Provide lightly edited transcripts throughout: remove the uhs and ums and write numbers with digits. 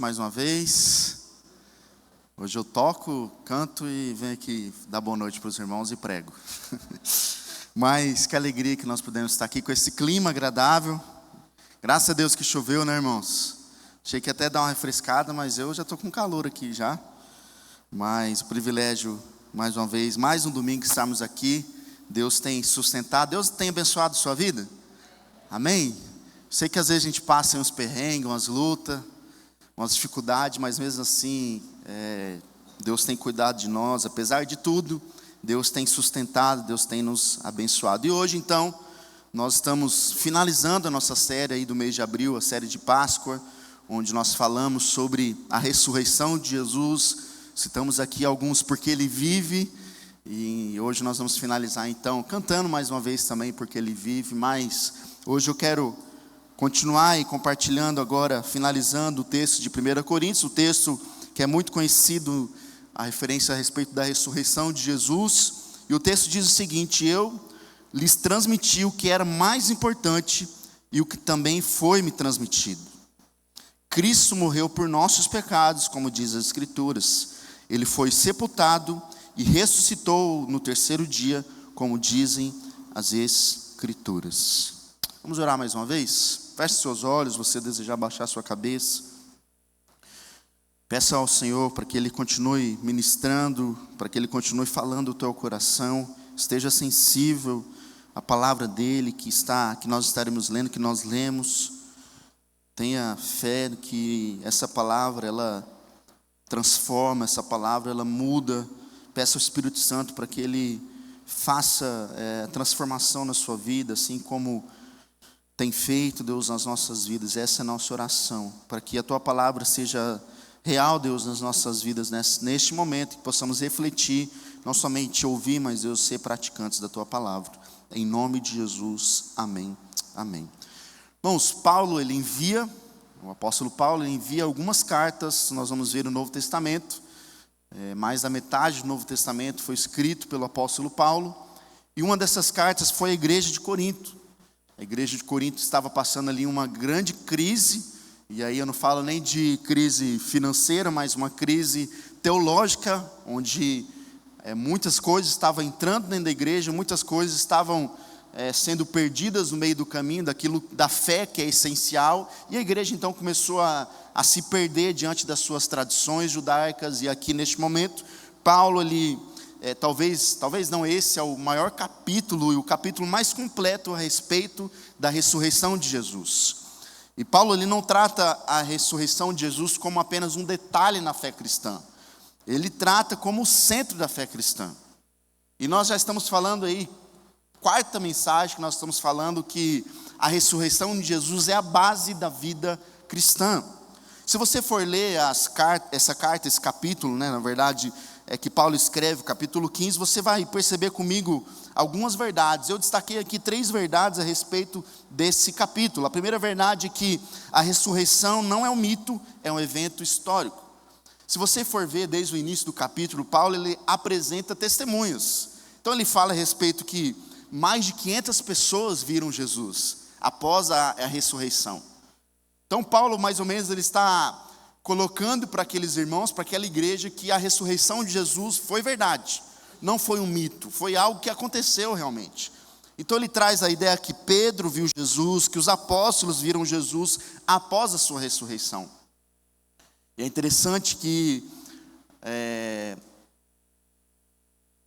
mais uma vez. Hoje eu toco, canto e venho aqui dar boa noite para os irmãos e prego. Mas que alegria que nós podemos estar aqui com esse clima agradável. Graças a Deus que choveu, né, irmãos? Achei que até dar uma refrescada, mas eu já estou com calor aqui já. Mas o privilégio, mais uma vez, mais um domingo que estamos aqui. Deus tem sustentado, Deus tem abençoado a sua vida. Amém? Sei que às vezes a gente passa uns perrengues, umas lutas, umas dificuldades, mas mesmo assim, Deus tem cuidado de nós. Apesar de tudo, Deus tem sustentado, Deus tem nos abençoado. E hoje, então, nós estamos finalizando a nossa série aí do mês de abril, a série de Páscoa, onde nós falamos sobre a ressurreição de Jesus. Citamos aqui alguns porque Ele vive. E hoje nós vamos finalizar, então, cantando mais uma vez também porque Ele vive. Mas hoje eu quero continuar e compartilhando agora, finalizando o texto de 1 Coríntios, o texto que é muito conhecido, a referência a respeito da ressurreição de Jesus. E o texto diz o seguinte: eu lhes transmiti o que era mais importante e o que também foi me transmitido. Cristo morreu por nossos pecados, como diz as Escrituras. Ele foi sepultado e ressuscitou no terceiro dia, como dizem as Escrituras. Vamos orar mais uma vez? Feche seus olhos, você desejar baixar sua cabeça. Peça ao Senhor para que Ele continue ministrando, para que Ele continue falando o teu coração. Esteja sensível à palavra dEle que nós estaremos lendo, que nós lemos. Tenha fé que essa palavra, ela transforma, essa palavra, ela muda. Peça ao Espírito Santo para que Ele faça transformação na sua vida, assim como tem feito, Deus, nas nossas vidas. Essa é a nossa oração, para que a Tua palavra seja real, Deus, nas nossas vidas, neste momento, que possamos refletir, não somente ouvir, mas, Deus, ser praticantes da Tua palavra. Em nome de Jesus, amém, amém. Irmãos, o apóstolo Paulo, ele envia algumas cartas. Nós vamos ver no Novo Testamento, mais da metade do Novo Testamento foi escrito pelo apóstolo Paulo, e uma dessas cartas foi à igreja de Corinto. A igreja de Corinto estava passando ali uma grande crise, e aí eu não falo nem de crise financeira, mas uma crise teológica, onde muitas coisas estavam entrando dentro da igreja, muitas coisas estavam sendo perdidas no meio do caminho, daquilo da fé que é essencial, e a igreja então começou a se perder diante das suas tradições judaicas. E aqui neste momento, Paulo, ele, talvez não, esse é o maior capítulo, e o capítulo mais completo a respeito da ressurreição de Jesus. E Paulo, ele não trata a ressurreição de Jesus como apenas um detalhe na fé cristã, ele trata como o centro da fé cristã. E nós já estamos falando aí, quarta mensagem que nós estamos falando, que a ressurreição de Jesus é a base da vida cristã. Se você for ler essa carta, esse capítulo, na verdade, que Paulo escreve, capítulo 15, você vai perceber comigo algumas verdades. Eu destaquei aqui 3 verdades a respeito desse capítulo. A primeira verdade é que a ressurreição não é um mito, é um evento histórico. Se você for ver desde o início do capítulo, Paulo, ele apresenta testemunhos. Então ele fala a respeito que mais de 500 pessoas viram Jesus após a ressurreição. Então Paulo, mais ou menos, ele está colocando para aqueles irmãos, para aquela igreja, que a ressurreição de Jesus foi verdade, não foi um mito, foi algo que aconteceu realmente. Então ele traz a ideia que Pedro viu Jesus, que os apóstolos viram Jesus após a sua ressurreição. E é interessante que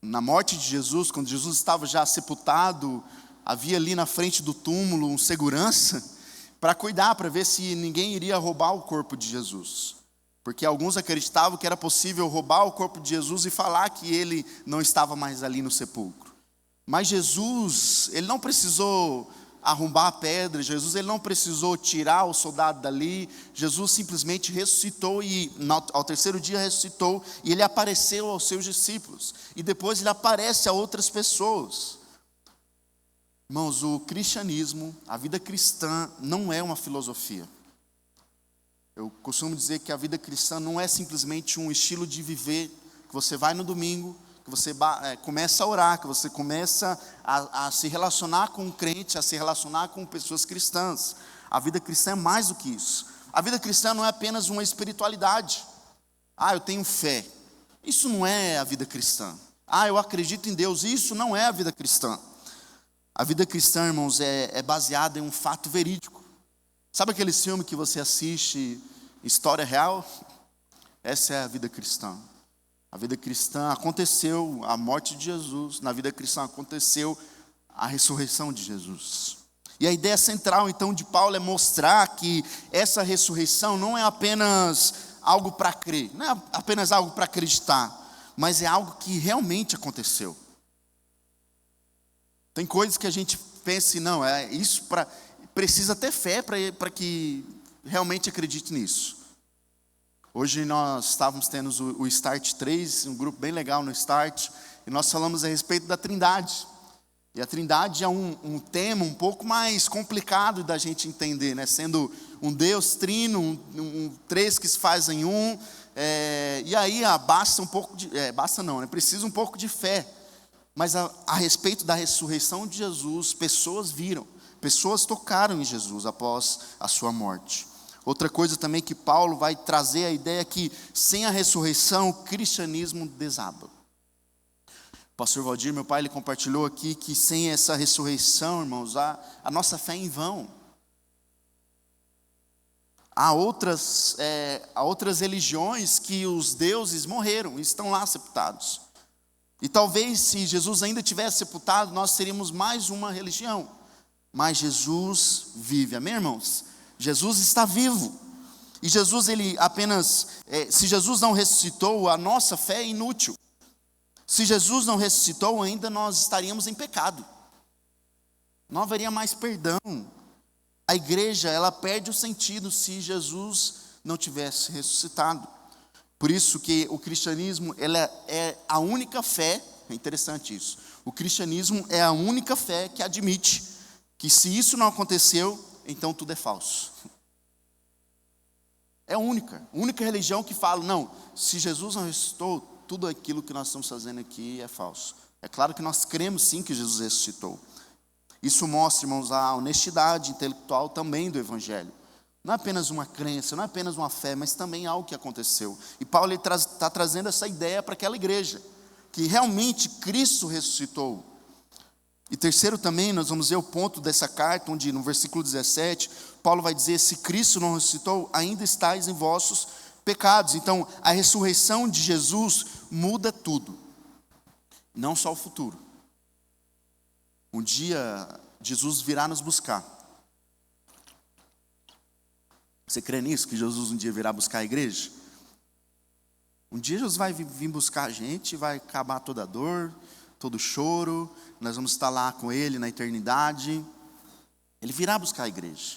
na morte de Jesus, quando Jesus estava já sepultado, havia ali na frente do túmulo um segurança para cuidar, para ver se ninguém iria roubar o corpo de Jesus. Porque alguns acreditavam que era possível roubar o corpo de Jesus e falar que ele não estava mais ali no sepulcro. Mas Jesus, ele não precisou arrombar a pedra, Jesus, ele não precisou tirar o soldado dali. Jesus simplesmente ressuscitou, e ao terceiro dia ressuscitou, e ele apareceu aos seus discípulos, e depois ele aparece a outras pessoas. Irmãos, o cristianismo, a vida cristã, não é uma filosofia. Eu costumo dizer que a vida cristã não é simplesmente um estilo de viver, que você vai no domingo, que você começa a orar, que você começa a se relacionar com um crente, a se relacionar com pessoas cristãs. A vida cristã é mais do que isso. a vida cristã não é apenas uma espiritualidade. Eu tenho fé. Isso não é a vida cristã. Eu acredito em Deus. Isso não é a vida cristã. A vida cristã, irmãos, é baseada em um fato verídico. Sabe aquele filme que você assiste, história real? Essa é a vida cristã. A vida cristã aconteceu a morte de Jesus. Na vida cristã aconteceu a ressurreição de Jesus. E a ideia central, então, de Paulo é mostrar que essa ressurreição não é apenas algo para crer, não é apenas algo para acreditar, mas é algo que realmente aconteceu. Tem coisas que a gente pensa, não, precisa ter fé para que realmente acredite nisso. Hoje nós estávamos tendo o Start 3, um grupo bem legal no Start, e nós falamos a respeito da Trindade. E a Trindade é um tema um pouco mais complicado da gente entender, né? Sendo um Deus trino, três que se fazem um, e aí basta um pouco de, precisa um pouco de fé. Mas a respeito da ressurreição de Jesus, pessoas viram, pessoas tocaram em Jesus após a sua morte. Outra coisa também que Paulo vai trazer a ideia que sem a ressurreição o cristianismo desaba. O pastor Valdir, meu pai, ele compartilhou aqui que sem essa ressurreição, irmãos, a nossa fé é em vão. Há outras religiões que os deuses morreram e estão lá sepultados. E talvez se Jesus ainda tivesse sepultado, nós seríamos mais uma religião. Mas Jesus vive, amém, irmãos? Jesus está vivo. E Jesus, se Jesus não ressuscitou, a nossa fé é inútil. Se Jesus não ressuscitou, ainda nós estaríamos em pecado. Não haveria mais perdão. A igreja, ela perde o sentido se Jesus não tivesse ressuscitado. Por isso que o cristianismo, ela é a única fé, é interessante isso. O cristianismo é a única fé que admite que se isso não aconteceu, então tudo é falso. É a única religião que fala, não, se Jesus não ressuscitou, tudo aquilo que nós estamos fazendo aqui é falso. É claro que nós cremos sim que Jesus ressuscitou. Isso mostra, irmãos, a honestidade intelectual também do Evangelho. Não é apenas uma crença, não é apenas uma fé, mas também algo que aconteceu. E Paulo está trazendo essa ideia para aquela igreja, que realmente Cristo ressuscitou. E terceiro também, nós vamos ver o ponto dessa carta, onde no versículo 17, Paulo vai dizer, se Cristo não ressuscitou, ainda estáis em vossos pecados. Então, a ressurreição de Jesus muda tudo, não só o futuro. Um dia, Jesus virá nos buscar. Você crê nisso, que Jesus um dia virá buscar a igreja? Um dia Jesus vai vir buscar a gente, vai acabar toda a dor, todo o choro, nós vamos estar lá com Ele na eternidade. Ele virá buscar a igreja.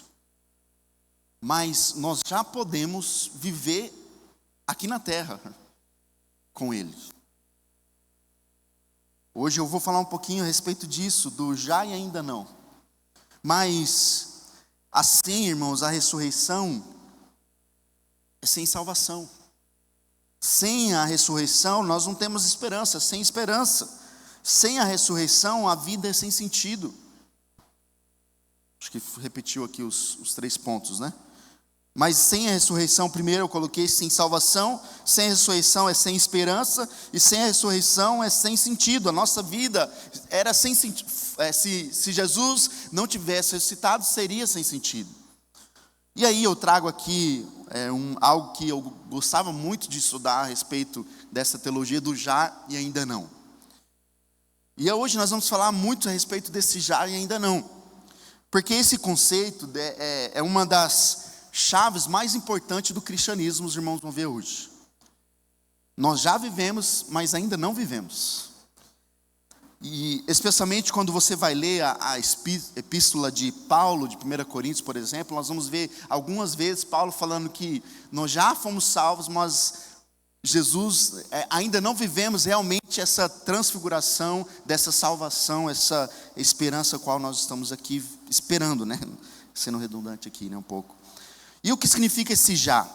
Mas nós já podemos viver aqui na terra com Ele. Hoje eu vou falar um pouquinho a respeito disso, do já e ainda não. Mas assim, irmãos, a ressurreição é sem salvação. Sem a ressurreição nós não temos esperança, sem esperança. Sem a ressurreição a vida é sem sentido. Acho que repetiu aqui os 3 pontos, né? Mas sem a ressurreição, primeiro eu coloquei sem salvação, sem a ressurreição é sem esperança, e sem a ressurreição é sem sentido. A nossa vida era sem sentido. Se Jesus não tivesse ressuscitado, seria sem sentido. E aí eu trago aqui algo que eu gostava muito de estudar a respeito dessa teologia do já e ainda não. E hoje nós vamos falar muito a respeito desse já e ainda não. Porque esse conceito é uma das chaves mais importantes do cristianismo, os irmãos vão ver hoje. Nós já vivemos, mas ainda não vivemos. E especialmente quando você vai ler a epístola de Paulo, de 1 Coríntios, por exemplo, nós vamos ver algumas vezes Paulo falando que nós já fomos salvos, mas Jesus, ainda não vivemos realmente essa transfiguração dessa salvação, essa esperança a qual nós estamos aqui esperando, né? Sendo redundante aqui, né, um pouco. E o que significa esse já?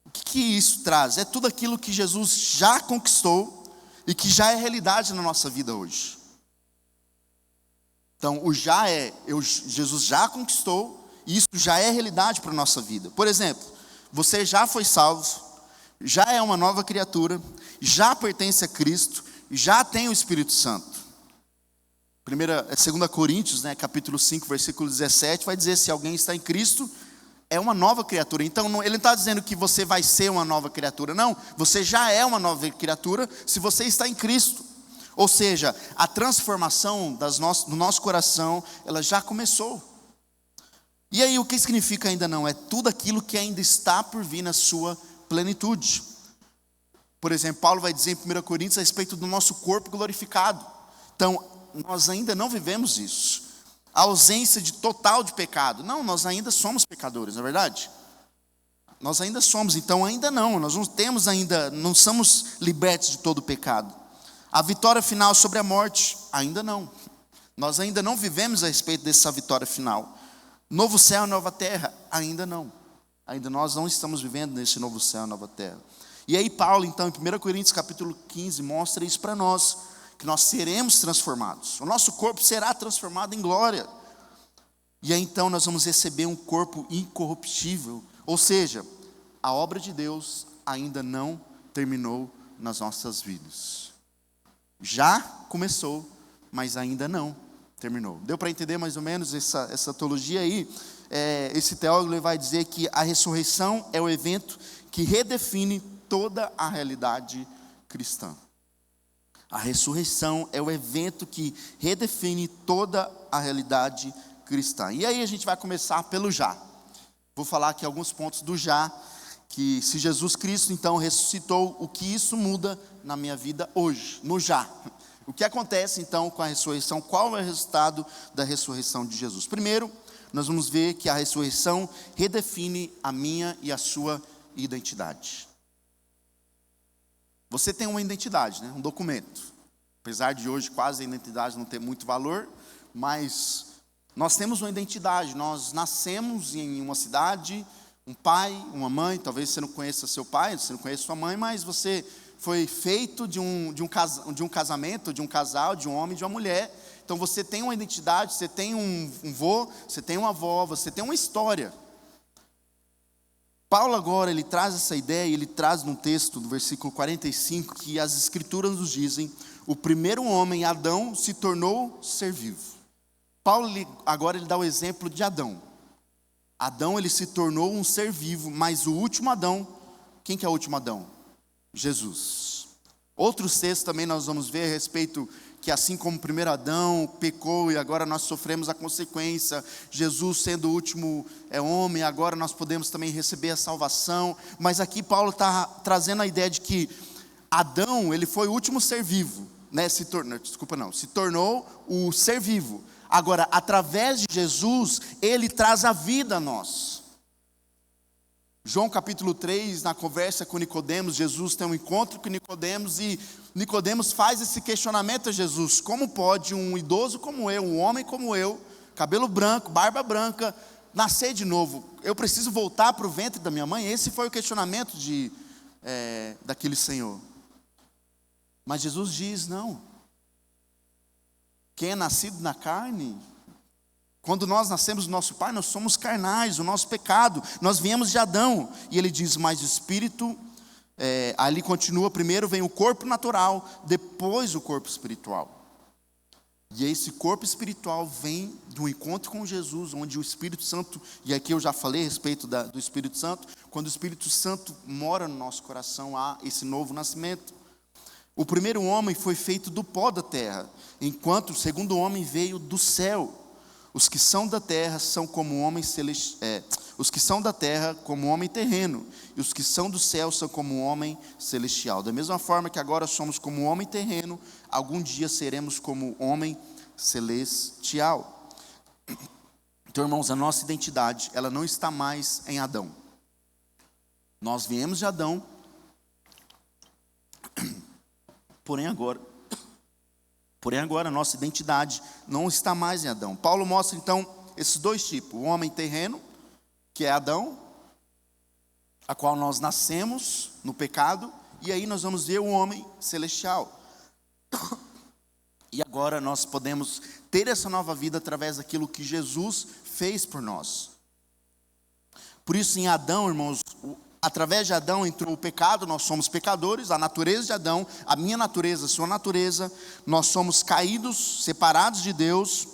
O que isso traz? É tudo aquilo que Jesus já conquistou e que já é realidade na nossa vida hoje. Então, o já Jesus já conquistou e isso já é realidade para a nossa vida. Por exemplo, você já foi salvo, já é uma nova criatura, já pertence a Cristo, já tem o Espírito Santo. 2 Coríntios, capítulo 5, versículo 17, vai dizer: se alguém está em Cristo, é uma nova criatura. Então ele não está dizendo que você vai ser uma nova criatura, não. Você já é uma nova criatura se você está em Cristo. Ou seja, a transformação do nosso coração, ela já começou. E aí o que significa ainda não? É tudo aquilo que ainda está por vir na sua plenitude. Por exemplo, Paulo vai dizer em 1 Coríntios a respeito do nosso corpo glorificado. Então, nós ainda não vivemos isso. A ausência total de pecado. Não, nós ainda somos pecadores, não é verdade? Nós ainda somos, então ainda não. Nós não temos ainda, não somos libertos de todo o pecado. A vitória final sobre a morte, ainda não. Nós ainda não vivemos a respeito dessa vitória final. Novo céu e nova terra, ainda não. Ainda nós não estamos vivendo nesse novo céu e nova terra. E aí Paulo, então, em 1 Coríntios capítulo 15, mostra isso para nós, que nós seremos transformados. O nosso corpo será transformado em glória. E aí então nós vamos receber um corpo incorruptível. Ou seja, a obra de Deus ainda não terminou nas nossas vidas. Já começou, mas ainda não terminou. Deu para entender mais ou menos essa teologia aí? Esse teólogo vai dizer que a ressurreição é o evento que redefine toda a realidade cristã. A ressurreição é o evento que redefine toda a realidade cristã. E aí a gente vai começar pelo já. Vou falar aqui alguns pontos do já, que se Jesus Cristo então ressuscitou, o que isso muda na minha vida hoje, no já. O que acontece então com a ressurreição? Qual é o resultado da ressurreição de Jesus? Primeiro, nós vamos ver que a ressurreição redefine a minha e a sua identidade. Você tem uma identidade, um documento. Apesar de hoje quase a identidade não ter muito valor, mas nós temos uma identidade. Nós nascemos em uma cidade, um pai, uma mãe. Talvez você não conheça seu pai, você não conheça sua mãe, mas você foi feito de um casamento, de um casal, de um homem e de uma mulher. Então você tem uma identidade, você tem um vô, você tem uma avó, você tem uma história. Paulo agora, ele traz essa ideia, ele traz no texto, do versículo 45, que as escrituras nos dizem: o primeiro homem, Adão, se tornou ser vivo. Paulo agora ele dá o exemplo de Adão. Adão, ele se tornou um ser vivo, mas o último Adão, quem que é o último Adão? Jesus. Outros textos também nós vamos ver a respeito que assim como o primeiro Adão pecou e agora nós sofremos a consequência, Jesus sendo o último homem, agora nós podemos também receber a salvação. Mas aqui Paulo está trazendo a ideia de que Adão, ele foi o último ser vivo, se tornou o ser vivo. Agora, através de Jesus, ele traz a vida a nós. João capítulo 3, na conversa com Nicodemos, Jesus tem um encontro com Nicodemos e Nicodemos faz esse questionamento a Jesus: como pode um idoso como eu, um homem como eu, cabelo branco, barba branca, nascer de novo? Eu preciso voltar para o ventre da minha mãe? Esse foi o questionamento daquele senhor. Mas Jesus diz: não. Quem é nascido na carne, quando nós nascemos do nosso pai, nós somos carnais, o nosso pecado, nós viemos de Adão. E ele diz: mas o Espírito, ali continua, primeiro vem o corpo natural, depois o corpo espiritual. E esse corpo espiritual vem do encontro com Jesus, onde o Espírito Santo, e aqui eu já falei a respeito do Espírito Santo, quando o Espírito Santo mora no nosso coração, há esse novo nascimento. O primeiro homem foi feito do pó da terra, enquanto o segundo homem veio do céu. Os que são da terra são como os que são da terra como homem terreno, e os que são do céu são como homem celestial. Da mesma forma que agora somos como homem terreno, algum dia seremos como homem celestial. Então, irmãos, a nossa identidade, ela não está mais em Adão. Nós viemos de Adão, porém agora a nossa identidade não está mais em Adão. Paulo mostra então esses dois tipos: o homem terreno, que é Adão, a qual nós nascemos no pecado, e aí nós vamos ver o homem celestial. E agora nós podemos ter essa nova vida através daquilo que Jesus fez por nós. Por isso, em Adão, irmãos, através de Adão entrou o pecado, nós somos pecadores, a natureza de Adão, a minha natureza, a sua natureza, nós somos caídos, separados de Deus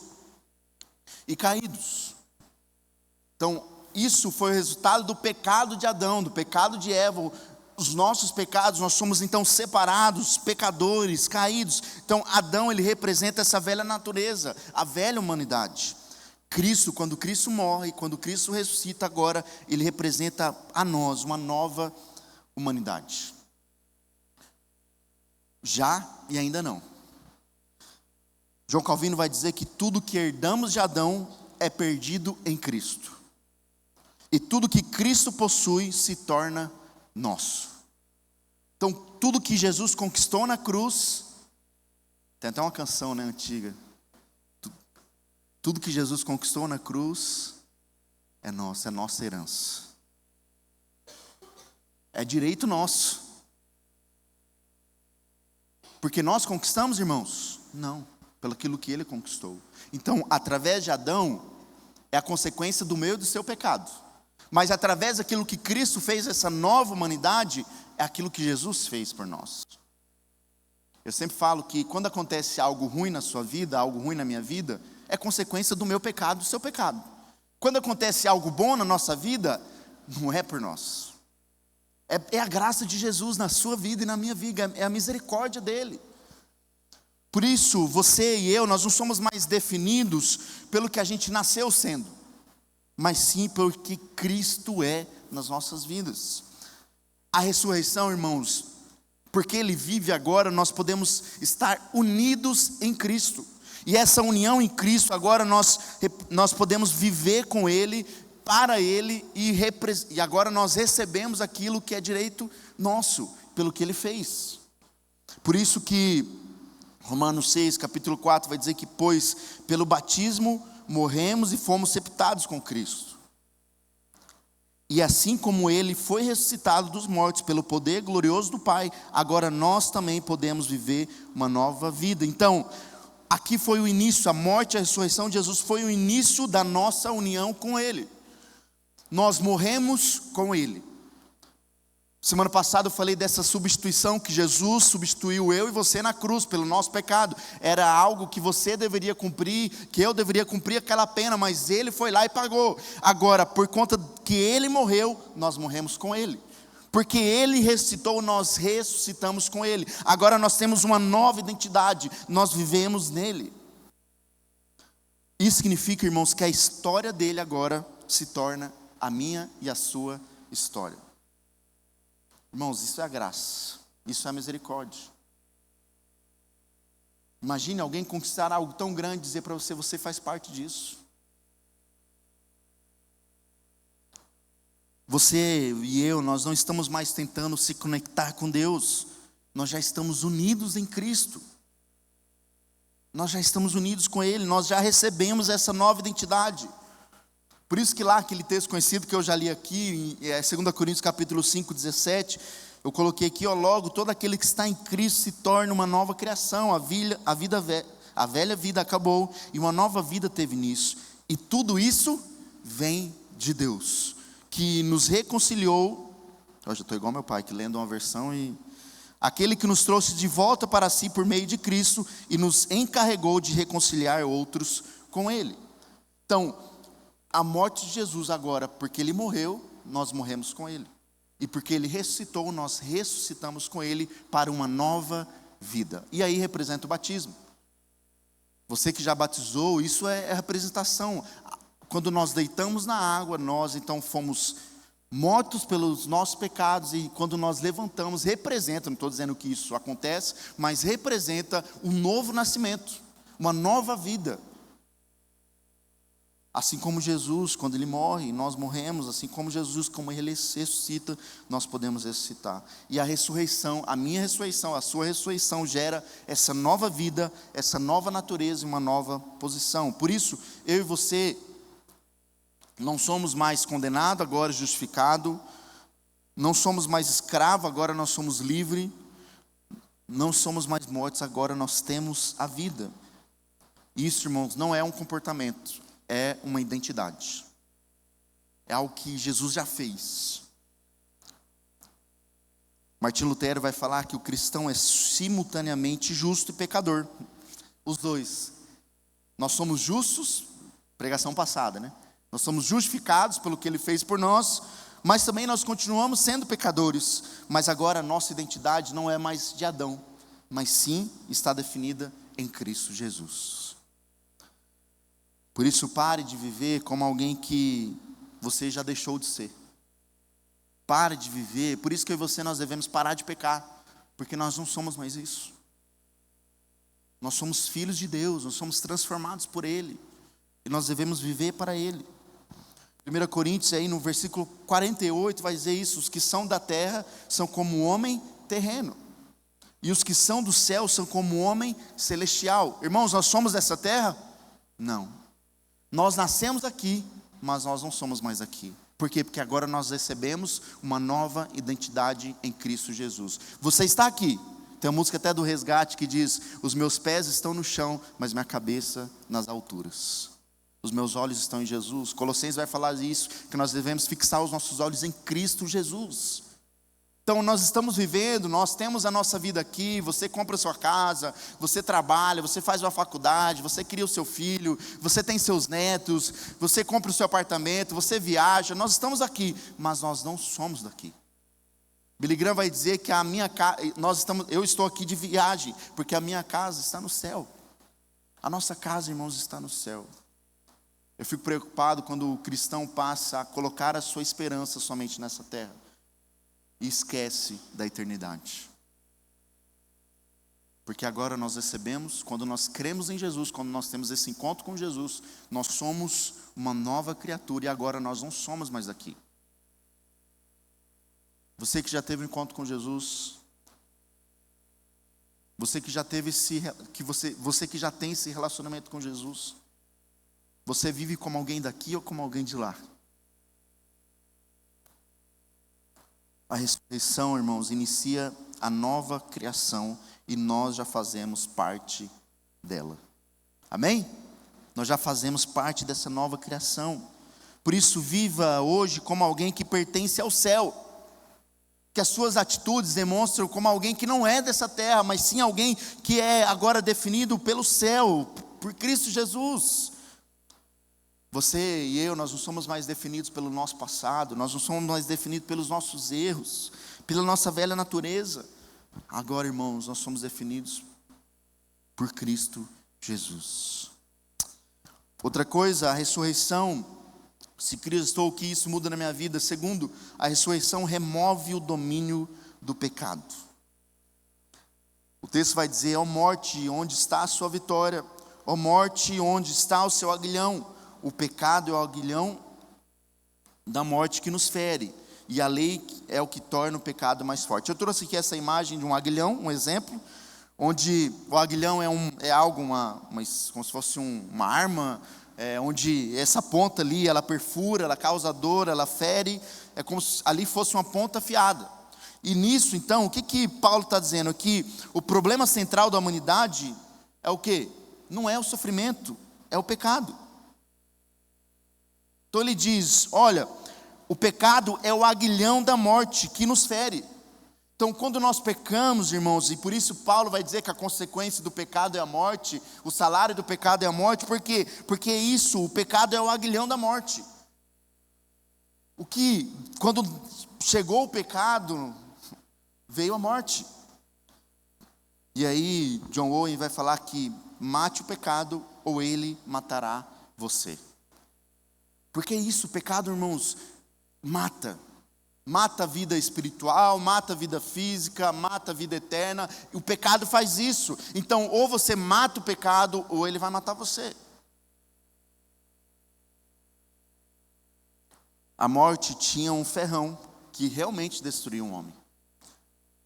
e caídos. Então, isso foi o resultado do pecado de Adão, do pecado de Eva, os nossos pecados, nós somos então separados, pecadores, caídos. Então, Adão, ele representa essa velha natureza, a velha humanidade. Cristo, quando Cristo morre, quando Cristo ressuscita agora, ele representa a nós uma nova humanidade. Já e ainda não. João Calvino vai dizer que tudo que herdamos de Adão é perdido em Cristo. E tudo que Cristo possui se torna nosso. Então, tudo que Jesus conquistou na cruz, tem até uma canção, né, antiga. Tudo que Jesus conquistou na cruz é nosso, é nossa herança. É direito nosso. Porque nós conquistamos, irmãos? Não, pelo aquilo que ele conquistou. Então, através de Adão, é a consequência do meu e do seu pecado. Mas através daquilo que Cristo fez, essa nova humanidade, é aquilo que Jesus fez por nós. Eu sempre falo que quando acontece algo ruim na sua vida, algo ruim na minha vida, é consequência do meu pecado, do seu pecado. Quando acontece algo bom na nossa vida, não é por nós. É a graça de Jesus na sua vida e na minha vida, é a misericórdia dele. Por isso, você e eu, nós não somos mais definidos pelo que a gente nasceu sendo, mas sim pelo que Cristo é nas nossas vidas. A ressurreição, irmãos, porque ele vive agora, nós podemos estar unidos em Cristo. E essa união em Cristo, agora nós podemos viver com ele, para ele, e agora nós recebemos aquilo que é direito nosso, pelo que ele fez. Por isso que Romanos 6, capítulo 4, vai dizer que, pois, pelo batismo, morremos e fomos sepultados com Cristo. E assim como ele foi ressuscitado dos mortos pelo poder glorioso do Pai, agora nós também podemos viver uma nova vida. Então, aqui foi o início, a morte e a ressurreição de Jesus foi o início da nossa união com ele. Nós morremos com ele. Semana passada eu falei dessa substituição, que Jesus substituiu eu e você na cruz pelo nosso pecado. Era algo que você deveria cumprir, que eu deveria cumprir aquela pena, mas ele foi lá e pagou. Agora, por conta que ele morreu, nós morremos com ele. Porque ele ressuscitou, nós ressuscitamos com ele. Agora nós temos uma nova identidade, nós vivemos nele. Isso significa, irmãos, que a história dele agora se torna a minha e a sua história. Irmãos, isso é a graça, isso é a misericórdia. Imagine alguém conquistar algo tão grande e dizer para você, você faz parte disso. Você e eu, nós não estamos mais tentando se conectar com Deus, nós já estamos unidos em Cristo. Nós já estamos unidos com Ele, nós já recebemos essa nova identidade. Por isso que lá, aquele texto conhecido que eu já li aqui, em 2 Coríntios capítulo 5, 17, eu coloquei aqui, logo, todo aquele que está em Cristo se torna uma nova criação, a velha vida acabou, e uma nova vida teve início. E tudo isso vem de Deus, que nos reconciliou, eu já estou igual meu pai, que lendo uma versão, e aquele que nos trouxe de volta para si por meio de Cristo, e nos encarregou de reconciliar outros com Ele. Então, a morte de Jesus agora, porque ele morreu, nós morremos com ele. E porque ele ressuscitou, nós ressuscitamos com ele para uma nova vida. E aí representa o batismo. Você que já batizou, isso é a representação. Quando nós deitamos na água, nós então fomos mortos pelos nossos pecados. E quando nós levantamos, representa, não estou dizendo que isso acontece, mas representa um novo nascimento, uma nova vida. Assim como Jesus, quando ele morre, nós morremos. Assim como Jesus, como ele ressuscita, nós podemos ressuscitar. E a ressurreição, a minha ressurreição, a sua ressurreição gera essa nova vida, essa nova natureza e uma nova posição. Por isso, eu e você não somos mais condenados, agora justificado. Não somos mais escravos, agora nós somos livres. Não somos mais mortos, agora nós temos a vida. Isso, irmãos, não é um comportamento. É uma identidade. é algo que Jesus já fez. Martim Lutero vai falar que o cristão é simultaneamente justo e pecador. Os dois. Nós somos justos, pregação passada, né? Nós somos justificados pelo que Ele fez por nós, mas também nós continuamos sendo pecadores. Mas agora a nossa identidade não é mais de Adão, mas sim está definida em Cristo Jesus. Por isso, pare de viver como alguém que você já deixou de ser. Pare de viver, por isso que eu e você nós devemos parar de pecar, porque nós não somos mais isso. Nós somos filhos de Deus, nós somos transformados por Ele, e nós devemos viver para Ele. 1 Coríntios aí no versículo 48 vai dizer isso: os que são da terra são como o homem terreno, e os que são do céu são como o homem celestial. Irmãos, nós somos dessa terra? Não. Nós nascemos aqui, mas nós não somos mais aqui. Por quê? Porque agora nós recebemos uma nova identidade em Cristo Jesus. Você está aqui. Tem uma música até do Resgate que diz: os meus pés estão no chão, mas minha cabeça nas alturas. Os meus olhos estão em Jesus. Colossenses vai falar isso, que nós devemos fixar os nossos olhos em Cristo Jesus. Então nós estamos vivendo, nós temos a nossa vida aqui. Você compra a sua casa, você trabalha, você faz uma faculdade, você cria o seu filho, você tem seus netos, você compra o seu apartamento, você viaja. Nós estamos aqui, mas nós não somos daqui. Billy Graham vai dizer que a minha casa, eu estou aqui de viagem, porque a minha casa está no céu. A nossa casa, irmãos, está no céu. Eu fico preocupado quando o cristão passa a colocar a sua esperança somente nessa terra e esquece da eternidade. Porque agora nós recebemos, quando nós cremos em Jesus, quando nós temos esse encontro com Jesus, nós somos uma nova criatura e agora nós não somos mais daqui. Você que já teve um encontro com Jesus, você que já teve você que já tem esse relacionamento com Jesus, você vive como alguém daqui ou como alguém de lá? A ressurreição, irmãos, inicia a nova criação e nós já fazemos parte dela. Amém? Nós já fazemos parte dessa nova criação. Por isso, viva hoje como alguém que pertence ao céu. Que as suas atitudes demonstram como alguém que não é dessa terra, mas sim alguém que é agora definido pelo céu, por Cristo Jesus. Você e eu, nós não somos mais definidos pelo nosso passado, nós não somos mais definidos pelos nossos erros, pela nossa velha natureza. Agora, irmãos, nós somos definidos por Cristo Jesus. Outra coisa, a ressurreição, se Cristo estou aqui, isso muda na minha vida. Segundo, a ressurreição remove o domínio do pecado. O texto vai dizer: ó morte, onde está a sua vitória? Ó morte, onde está o seu aguilhão? O pecado é o aguilhão da morte que nos fere, e a lei é o que torna o pecado mais forte. Eu trouxe aqui essa imagem de um aguilhão, um exemplo, onde o aguilhão é algo, como se fosse uma arma, onde essa ponta ali, ela perfura, ela causa dor, ela fere, é como se ali fosse uma ponta afiada. E nisso, então, o que Paulo está dizendo aqui? O problema central da humanidade é o quê? Não é o sofrimento, é o pecado. Então ele diz: olha, o pecado é o aguilhão da morte que nos fere. Então quando nós pecamos, irmãos, e por isso Paulo vai dizer que a consequência do pecado é a morte, o salário do pecado é a morte, por quê? Porque o pecado é o aguilhão da morte. Quando chegou o pecado, veio a morte. E aí John Owen vai falar que mate o pecado ou ele matará você. Porque o pecado, irmãos, mata a vida espiritual, mata a vida física, mata a vida eterna. E o pecado faz isso. Então, ou você mata o pecado, ou ele vai matar você. A morte tinha um ferrão que realmente destruía um homem.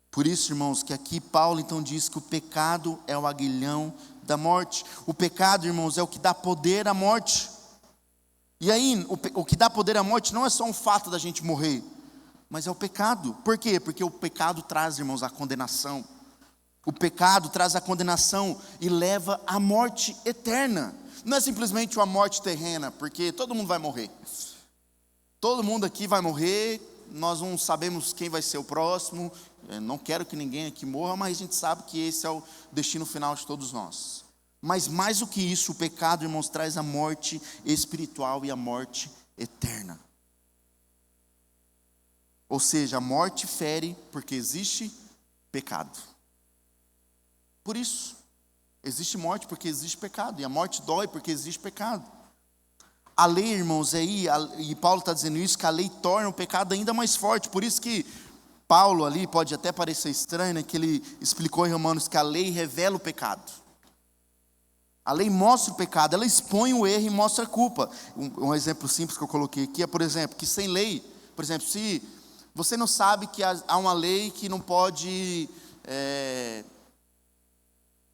Por isso, irmãos, que aqui Paulo então diz que o pecado é o aguilhão da morte. O pecado, irmãos, é o que dá poder à morte. E aí, o que dá poder à morte não é só um fato da gente morrer, mas é o pecado. Por quê? Porque o pecado traz, irmãos, a condenação. O pecado traz a condenação e leva à morte eterna. Não é simplesmente uma morte terrena, porque todo mundo vai morrer. todo mundo aqui vai morrer, nós não sabemos quem vai ser o próximo, eu não quero que ninguém aqui morra, mas a gente sabe que esse é o destino final de todos nós. Mas mais do que isso, o pecado, irmãos, traz a morte espiritual e a morte eterna. Ou seja, a morte fere porque existe pecado. Por isso, existe morte porque existe pecado, e a morte dói porque existe pecado. A lei, irmãos, e Paulo está dizendo isso, que a lei torna o pecado ainda mais forte. Por isso que Paulo ali, pode até parecer estranho, né, que ele explicou em Romanos que a lei revela o pecado. A lei mostra o pecado, ela expõe o erro e mostra a culpa. Um exemplo simples que eu coloquei aqui é, por exemplo, que sem lei, por exemplo, se você não sabe que há uma lei que não pode,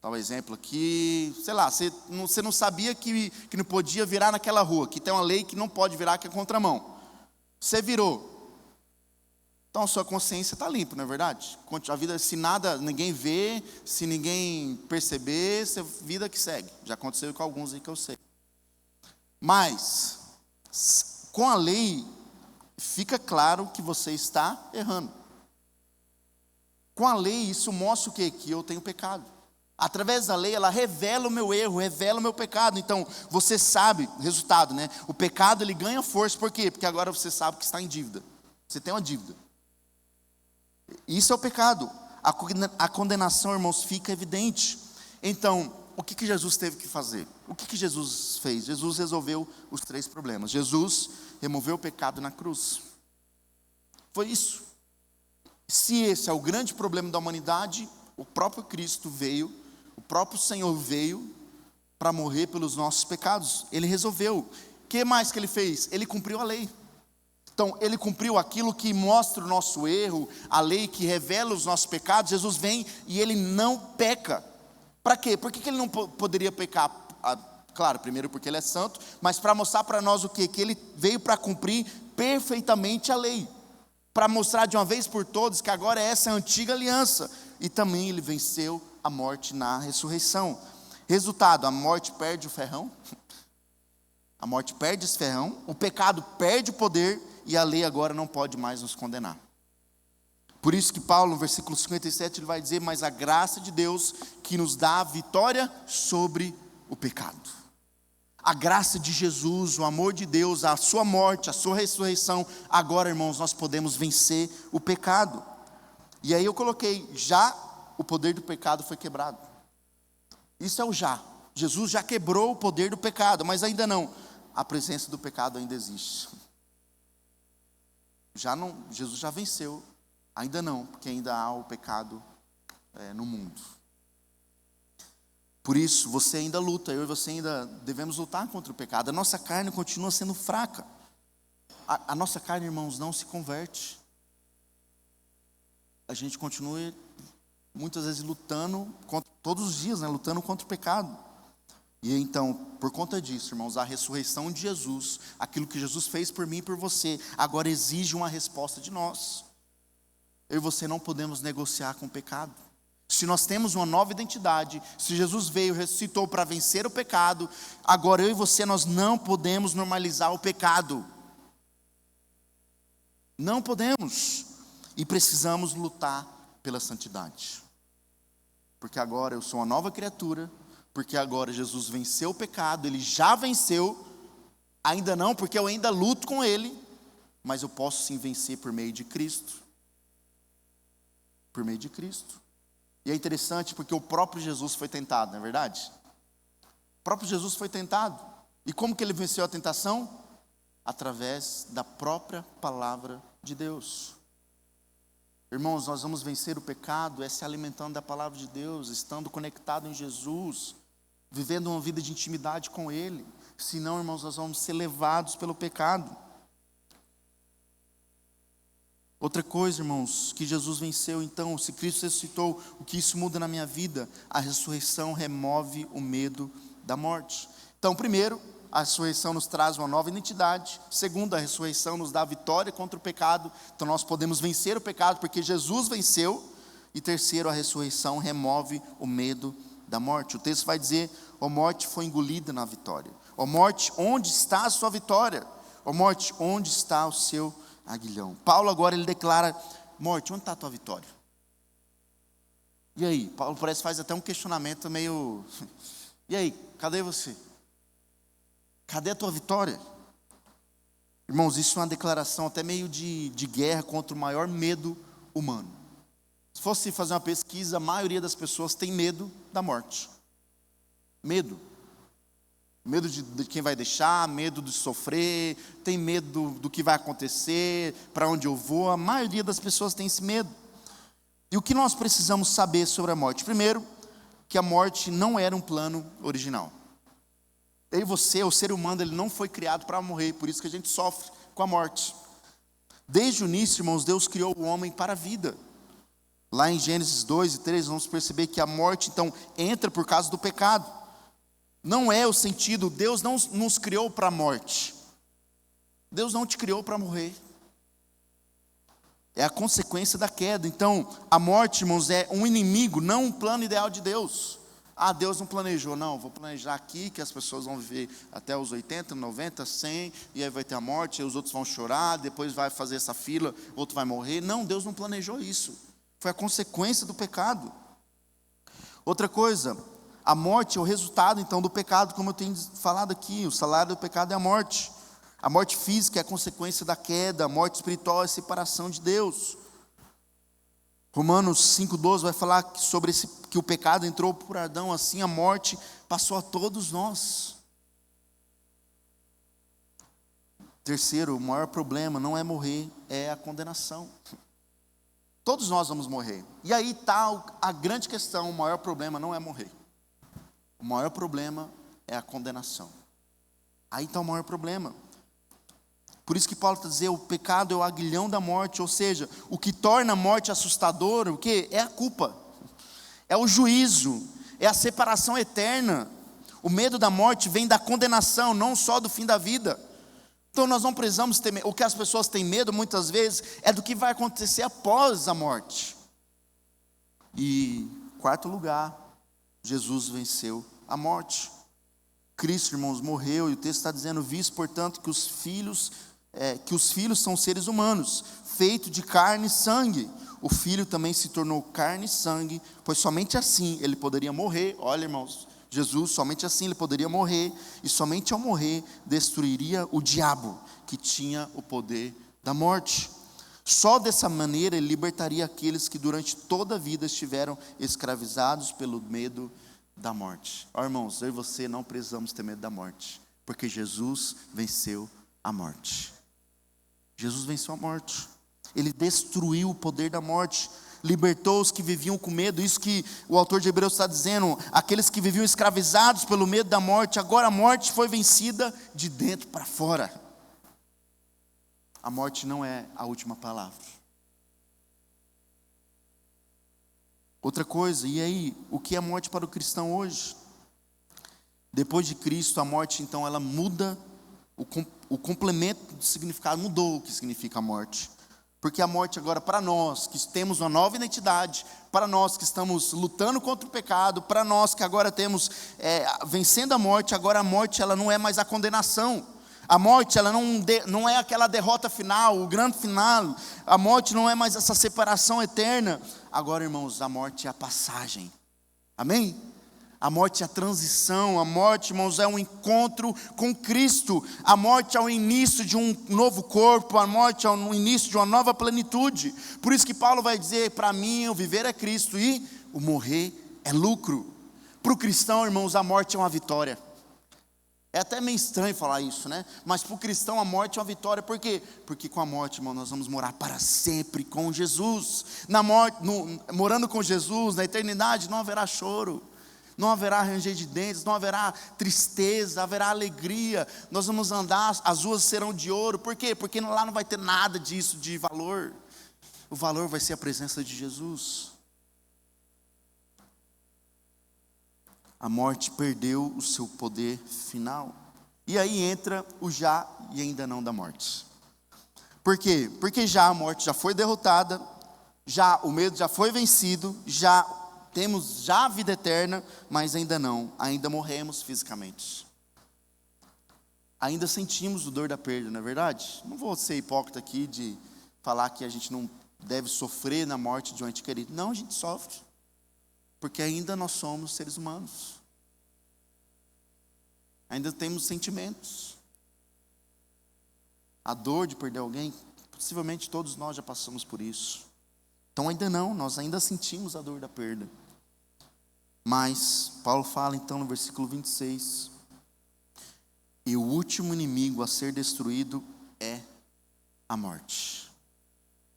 dá um exemplo aqui, sei lá, você não sabia que não podia virar naquela rua, que tem uma lei que não pode virar, que é contramão. Você virou. Então a sua consciência está limpa, não é verdade? A vida, se nada, ninguém vê, se ninguém perceber, vida que segue. Já aconteceu com alguns aí que eu sei. Mas, com a lei, fica claro que você está errando. Com a lei, isso mostra o quê? Que eu tenho pecado. Através da lei, ela revela o meu erro, revela o meu pecado. Então, você sabe, resultado, né? O pecado, ele ganha força, por quê? Porque agora você sabe que está em dívida. Você tem uma dívida. Isso é o pecado. A condenação, irmãos, fica evidente. Então, o que Jesus teve que fazer? O que Jesus fez? Jesus resolveu os 3 problemas. Jesus removeu o pecado na cruz. Foi isso. Se esse é o grande problema da humanidade, o próprio Cristo veio, o próprio Senhor veio para morrer pelos nossos pecados. Ele resolveu. O que mais que ele fez? Ele cumpriu a lei. Então, ele cumpriu aquilo que mostra o nosso erro, a lei que revela os nossos pecados. Jesus vem e ele não peca. Para quê? Por que ele não poderia pecar? Claro, primeiro porque ele é santo, mas para mostrar para nós o quê? Que ele veio para cumprir perfeitamente a lei. Para mostrar de uma vez por todas que agora essa é a antiga aliança. E também ele venceu a morte na ressurreição. Resultado, a morte perde o ferrão. A morte perde esse ferrão, o pecado perde o poder e a lei agora não pode mais nos condenar. Por isso que Paulo, no versículo 57, ele vai dizer: mas a graça de Deus que nos dá a vitória sobre o pecado. A graça de Jesus, o amor de Deus, a sua morte, a sua ressurreição, agora, irmãos, nós podemos vencer o pecado. E aí eu coloquei, já o poder do pecado foi quebrado. Isso é o já. Jesus já quebrou o poder do pecado, mas ainda não. A presença do pecado ainda existe. Jesus já venceu, ainda não, porque ainda há o pecado no mundo. Por isso, você ainda luta, eu e você ainda devemos lutar contra o pecado. A nossa carne continua sendo fraca. A nossa carne, irmãos, não se converte. A gente continua, muitas vezes, lutando, todos os dias, lutando contra o pecado. E então, por conta disso, irmãos, a ressurreição de Jesus, aquilo que Jesus fez por mim e por você, agora exige uma resposta de nós. Eu e você não podemos negociar com o pecado. Se nós temos uma nova identidade, se Jesus veio, ressuscitou para vencer o pecado, agora eu e você, nós não podemos normalizar o pecado. Não podemos. E precisamos lutar pela santidade. Porque agora eu sou uma nova criatura. Porque agora Jesus venceu o pecado, ele já venceu, ainda não, porque eu ainda luto com ele, mas eu posso sim vencer por meio de Cristo. Por meio de Cristo. E é interessante porque o próprio Jesus foi tentado, não é verdade? O próprio Jesus foi tentado. E como que ele venceu a tentação? Através da própria palavra de Deus. Irmãos, nós vamos vencer o pecado, se alimentando da palavra de Deus, estando conectado em Jesus, vivendo uma vida de intimidade com Ele. Senão, irmãos, nós vamos ser levados pelo pecado. Outra coisa, irmãos, que Jesus venceu, então, se Cristo ressuscitou, o que isso muda na minha vida? A ressurreição remove o medo da morte. Então, primeiro, a ressurreição nos traz uma nova identidade. Segundo, a ressurreição nos dá vitória contra o pecado. Então nós podemos vencer o pecado porque Jesus venceu. E terceiro, a ressurreição remove o medo da morte. O texto vai dizer: ó morte foi engolida na vitória. Ó morte, onde está a sua vitória? Ó morte, onde está o seu aguilhão? Paulo agora ele declara: morte, onde está a tua vitória? E aí? Paulo parece que faz até um questionamento meio... E aí, cadê você? Cadê a tua vitória? Irmãos, isso é uma declaração até meio de guerra contra o maior medo humano. Se fosse fazer uma pesquisa, a maioria das pessoas tem medo da morte. Medo. Medo de quem vai deixar, medo de sofrer, tem medo do que vai acontecer, para onde eu vou. A maioria das pessoas tem esse medo. E o que nós precisamos saber sobre a morte? Primeiro, que a morte não era um plano original. Eu e você, o ser humano, ele não foi criado para morrer, por isso que a gente sofre com a morte. Desde o início, irmãos, Deus criou o homem para a vida. Lá em Gênesis 2 e 3, vamos perceber que a morte, então, entra por causa do pecado. Não é o sentido, Deus não nos criou para a morte. Deus não te criou para morrer. É a consequência da queda. Então, a morte, irmãos, é um inimigo, não um plano ideal de Deus. Ah, Deus não planejou, não, vou planejar aqui que as pessoas vão viver até os 80, 90, 100, e aí vai ter a morte, e os outros vão chorar, depois vai fazer essa fila, outro vai morrer. Não, Deus não planejou isso. Foi a consequência do pecado. Outra coisa, a morte é o resultado, então, do pecado, como eu tenho falado aqui. O salário do pecado é a morte. A morte física é a consequência da queda, a morte espiritual é a separação de Deus. Romanos 5,12 vai falar sobre que o pecado entrou por Adão, assim a morte passou a todos nós. Terceiro, o maior problema não é morrer, é a condenação. Todos nós vamos morrer. E aí está a grande questão, o maior problema não é morrer. O maior problema é a condenação. Aí está o maior problema. Por isso que Paulo está dizendo, o pecado é o aguilhão da morte, ou seja, o que torna a morte assustadora, o que? É a culpa, é o juízo, é a separação eterna. O medo da morte vem da condenação, não só do fim da vida. Então nós não precisamos ter medo. O que as pessoas têm medo muitas vezes é do que vai acontecer após a morte. E quarto lugar, Jesus venceu a morte. Cristo, irmãos, morreu, e o texto está dizendo, visto, portanto, que os filhos são seres humanos, feitos de carne e sangue. O Filho também se tornou carne e sangue, pois somente assim ele poderia morrer. Olha, irmãos, Jesus, somente assim ele poderia morrer, e somente ao morrer destruiria o diabo, que tinha o poder da morte. Só dessa maneira ele libertaria aqueles que durante toda a vida estiveram escravizados pelo medo da morte. Ó, irmãos, eu e você não precisamos ter medo da morte, porque Jesus venceu a morte. Jesus venceu a morte. Ele destruiu o poder da morte, libertou os que viviam com medo. Isso que o autor de Hebreus está dizendo, aqueles que viviam escravizados pelo medo da morte, agora a morte foi vencida de dentro para fora. A morte não é a última palavra. Outra coisa, e aí, o que é a morte para o cristão hoje? Depois de Cristo, a morte então ela muda, o complemento de significado mudou o que significa a morte. Porque a morte agora, para nós que temos uma nova identidade, para nós que estamos lutando contra o pecado, para nós que agora temos, vencendo a morte, agora a morte ela não é mais a condenação. A morte ela não é aquela derrota final, o grande final. A morte não é mais essa separação eterna. Agora, irmãos, a morte é a passagem. Amém? A morte é a transição, a morte, irmãos, é um encontro com Cristo. A morte é o início de um novo corpo, a morte é o início de uma nova plenitude. Por isso que Paulo vai dizer, para mim o viver é Cristo e o morrer é lucro. Para o cristão, irmãos, a morte é uma vitória. É até meio estranho falar isso, né? Mas para o cristão a morte é uma vitória. Por quê? Porque com a morte, irmão, nós vamos morar para sempre com Jesus. Na morte, morando com Jesus, na eternidade, não haverá choro. Não haverá ranger de dentes, não haverá tristeza, haverá alegria. Nós vamos andar, as ruas serão de ouro. Por quê? Porque lá não vai ter nada disso de valor. O valor vai ser a presença de Jesus. A morte perdeu o seu poder final. E aí entra o já e ainda não da morte. Por quê? Porque já a morte já foi derrotada, já o medo já foi vencido, já temos já a vida eterna, mas ainda não, ainda morremos fisicamente. ainda sentimos o dor da perda, não é verdade? Não vou ser hipócrita aqui de falar que a gente não deve sofrer na morte de um ente querido. Não, a gente sofre, porque ainda nós somos seres humanos. Ainda temos sentimentos. A dor de perder alguém, possivelmente todos nós já passamos por isso. Então ainda não, nós ainda sentimos a dor da perda. Mas Paulo fala então no versículo 26, e o último inimigo a ser destruído é a morte.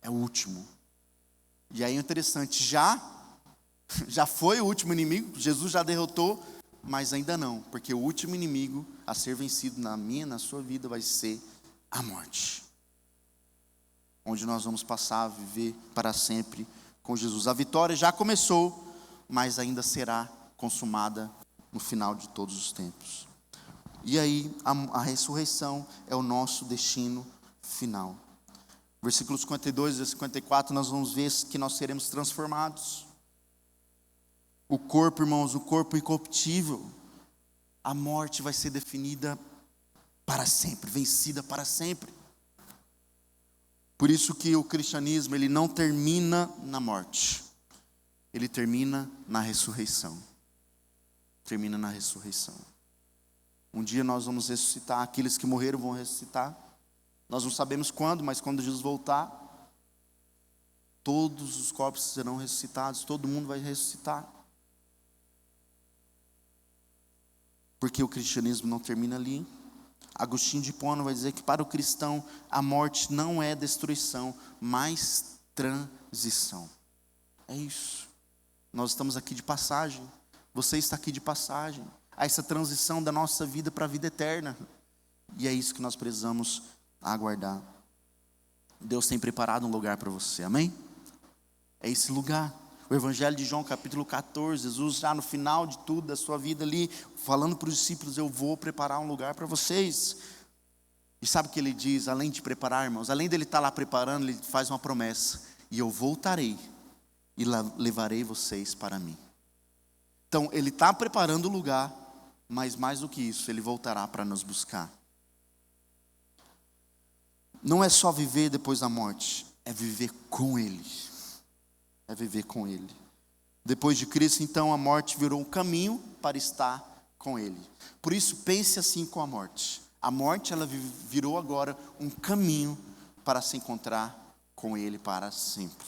É o último. E aí é interessante, já foi o último inimigo, Jesus já derrotou, mas ainda não, porque o último inimigo a ser vencido na minha, na sua vida vai ser a morte. Onde nós vamos passar a viver para sempre com Jesus. A vitória já começou, mas ainda será consumada no final de todos os tempos. E aí, a ressurreição é o nosso destino final. Versículos 52 e 54, nós vamos ver que nós seremos transformados. O corpo, irmãos, o corpo incorruptível, a morte vai ser definida para sempre, vencida para sempre. Por isso que o cristianismo, ele não termina na morte. Ele termina na ressurreição. Termina na ressurreição. Um dia nós vamos ressuscitar, aqueles que morreram vão ressuscitar. Nós não sabemos quando, mas quando Jesus voltar, todos os corpos serão ressuscitados, todo mundo vai ressuscitar. Porque o cristianismo não termina ali. Agostinho de Hipona vai dizer que para o cristão a morte não é destruição, mas transição. É isso. Nós estamos aqui de passagem. Você está aqui de passagem. Há essa transição da nossa vida para a vida eterna. E é isso que nós precisamos aguardar. Deus tem preparado um lugar para você, amém? É esse lugar. O Evangelho de João, capítulo 14, Jesus já no final de tudo, da sua vida ali, falando para os discípulos, eu vou preparar um lugar para vocês. E sabe o que ele diz, além de preparar, irmãos? Além dele estar lá preparando, ele faz uma promessa. E eu voltarei e levarei vocês para mim. Então, ele está preparando o lugar, mas mais do que isso, ele voltará para nos buscar. Não é só viver depois da morte, é viver com ele. É viver com ele. Depois de Cristo, então, a morte virou um caminho para estar com ele. Por isso, pense assim com a morte. A morte, ela virou agora um caminho para se encontrar com ele para sempre.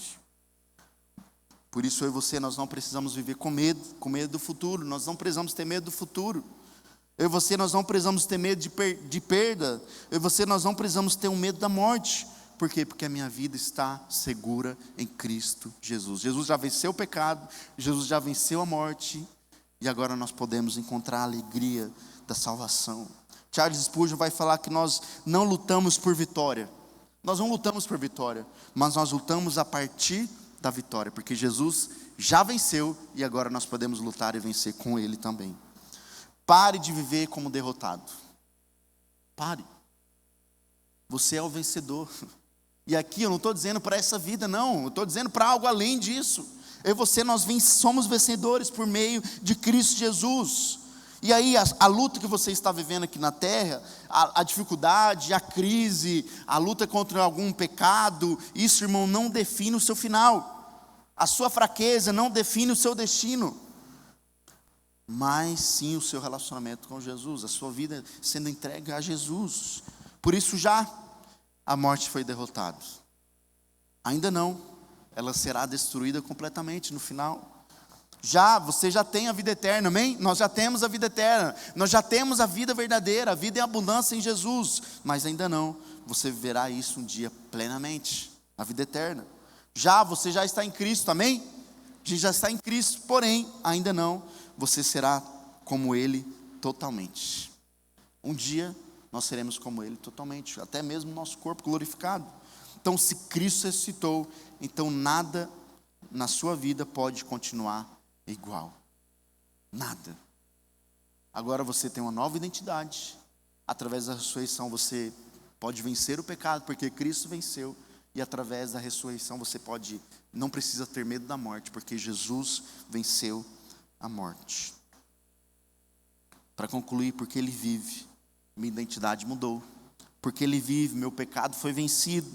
Por isso, eu e você, nós não precisamos viver com medo do futuro. Nós não precisamos ter medo do futuro. Eu e você, nós não precisamos ter medo de perda. Eu e você, nós não precisamos ter um medo da morte. Por quê? Porque a minha vida está segura em Cristo Jesus. Jesus já venceu o pecado, Jesus já venceu a morte, e agora nós podemos encontrar a alegria da salvação. Charles Spurgeon vai falar que nós não lutamos por vitória. Nós não lutamos por vitória, mas nós lutamos a partir da vitória, porque Jesus já venceu e agora nós podemos lutar e vencer com Ele também. Pare de viver como derrotado. Pare. Você é o vencedor. E aqui eu não estou dizendo para essa vida, não. Eu estou dizendo para algo além disso. Eu e você, nós somos vencedores por meio de Cristo Jesus. E aí a luta que você está vivendo aqui na terra, a dificuldade, a crise, a luta contra algum pecado, isso, irmão, não define o seu final. A sua fraqueza não define o seu destino. Mas sim o seu relacionamento com Jesus, a sua vida sendo entregue a Jesus. Por isso já a morte foi derrotada. Ainda não, ela será destruída completamente no final. Você já tem a vida eterna, amém? Nós já temos a vida eterna, nós já temos a vida verdadeira, a vida em abundância em Jesus. Mas ainda não, você viverá isso um dia plenamente, a vida eterna. Você já está em Cristo, amém? A gente já está em Cristo, porém, ainda não, você será como Ele totalmente. Um dia nós seremos como Ele totalmente, até mesmo o nosso corpo glorificado. Então, se Cristo ressuscitou, então nada na sua vida pode continuar igual. Nada. Agora você tem uma nova identidade. Através da ressurreição você pode vencer o pecado, porque Cristo venceu. E através da ressurreição você não precisa ter medo da morte, porque Jesus venceu a morte. Para concluir, porque Ele vive. minha identidade mudou. Porque Ele vive, meu pecado foi vencido.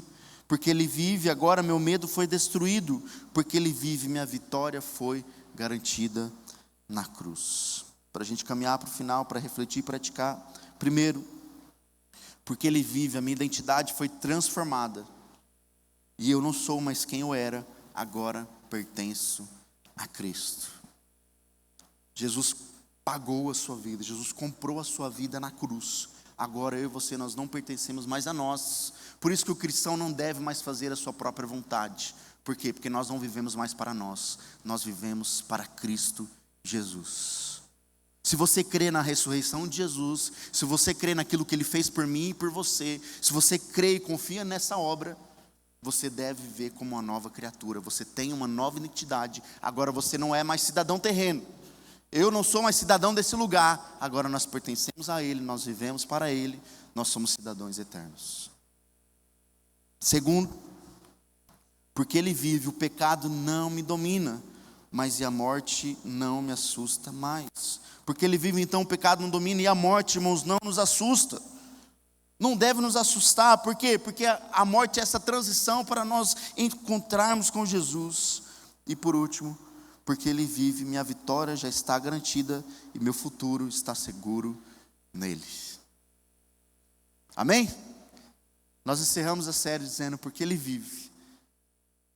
Porque Ele vive, agora meu medo foi destruído. Porque Ele vive, minha vitória foi garantida na cruz. Para a gente caminhar para o final, para refletir e praticar. Primeiro, porque Ele vive, a minha identidade foi transformada. E eu não sou mais quem eu era, agora pertenço a Cristo. Jesus pagou a sua vida, Jesus comprou a sua vida na cruz. Agora eu e você, nós não pertencemos mais a nós. Por isso que o cristão não deve mais fazer a sua própria vontade. Por quê? Porque nós não vivemos mais para nós vivemos para Cristo Jesus. Se você crê na ressurreição de Jesus, se você crê naquilo que Ele fez por mim e por você, se você crê e confia nessa obra, você deve viver como uma nova criatura. Você tem uma nova identidade. Agora você não é mais cidadão terreno. Eu não sou mais cidadão desse lugar. Agora nós pertencemos a Ele, nós vivemos para Ele, nós somos cidadãos eternos. Segundo, porque Ele vive, o pecado não me domina, mas a morte não me assusta mais. Porque Ele vive, então o pecado não domina, e a morte, irmãos, não nos assusta. Não deve nos assustar. Por quê? Porque a morte é essa transição para nós encontrarmos com Jesus. E por último, porque Ele vive, minha vitória já está garantida e meu futuro está seguro nele. Amém? Nós encerramos a série dizendo, porque Ele vive,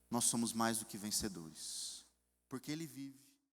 nós somos mais do que vencedores. Porque Ele vive.